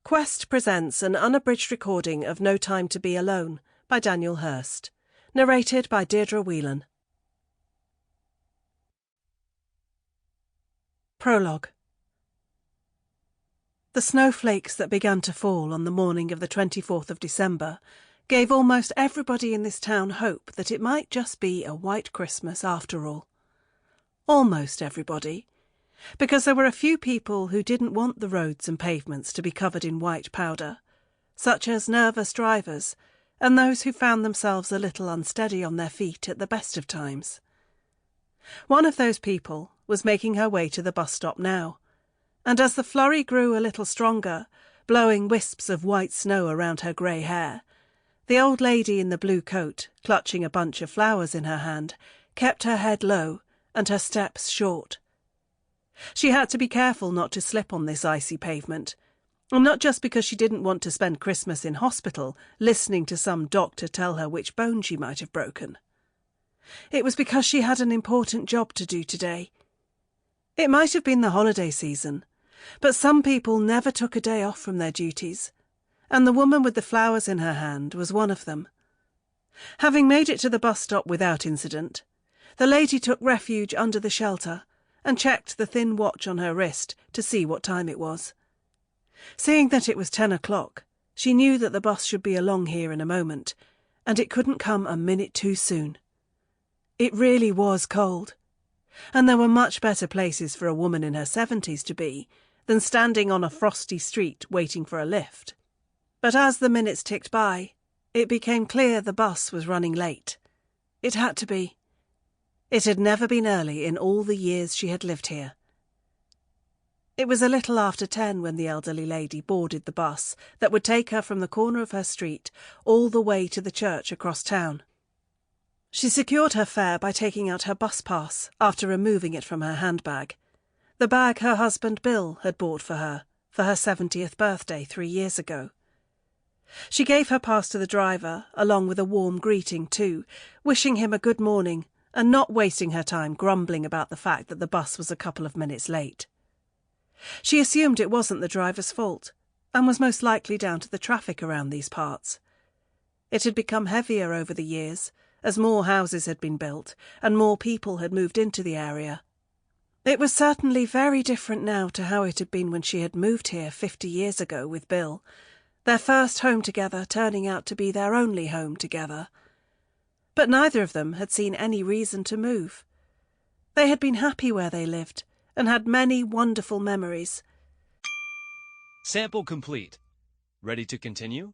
Quest presents an unabridged recording of No Time to Be Alone by Daniel Hurst, narrated by Deirdra Whelan. Prologue. The snowflakes that began to fall on the morning of the 24th of December gave almost everybody in this town hope that it might just be a white Christmas after all. Almost everybody, because there were a few people who didn't want the roads and pavements to be covered in white powder, such as nervous drivers and those who found themselves a little unsteady on their feet at the best of times. One of those people was making her way to the bus stop now, and as the flurry grew a little stronger, blowing wisps of white snow around her grey hair, the old lady in the blue coat, clutching a bunch of flowers in her hand, kept her head low and her steps short. She had to be careful not to slip on this icy pavement, and not just because she didn't want to spend Christmas in hospital listening to some doctor tell her which bone she might have broken. It was because she had an important job to do today. It might have been the holiday season, but some people never took a day off from their duties, and the woman with the flowers in her hand was one of them. Having made it to the bus stop without incident, the lady took refuge under the shelter and checked the thin watch on her wrist to see what time it was. Seeing that it was 10 o'clock, she knew that the bus should be along here in a moment, and it couldn't come a minute too soon. It really was cold, and there were much better places for a woman in her 70s to be than standing on a frosty street waiting for a lift. But as the minutes ticked by, it became clear the bus was running late. It had to be. It had never been early in all the years she had lived here. It was a little after 10 when the elderly lady boarded the bus that would take her from the corner of her street all the way to the church across town. She secured her fare by taking out her bus pass after removing it from her handbag, the bag her husband Bill had bought for her 70th birthday 3 years ago. She gave her pass to the driver, along with a warm greeting too, wishing him a good morning and not wasting her time grumbling about the fact that the bus was a couple of minutes late. She assumed it wasn't the driver's fault, and was most likely down to the traffic around these parts. It had become heavier over the years, as more houses had been built and more people had moved into the area. It was certainly very different now to how it had been when she had moved here 50 years ago with Bill, their first home together turning out to be their only home together. But neither of them had seen any reason to move. They had been happy where they lived and had many wonderful memories. Sample complete. Ready to continue?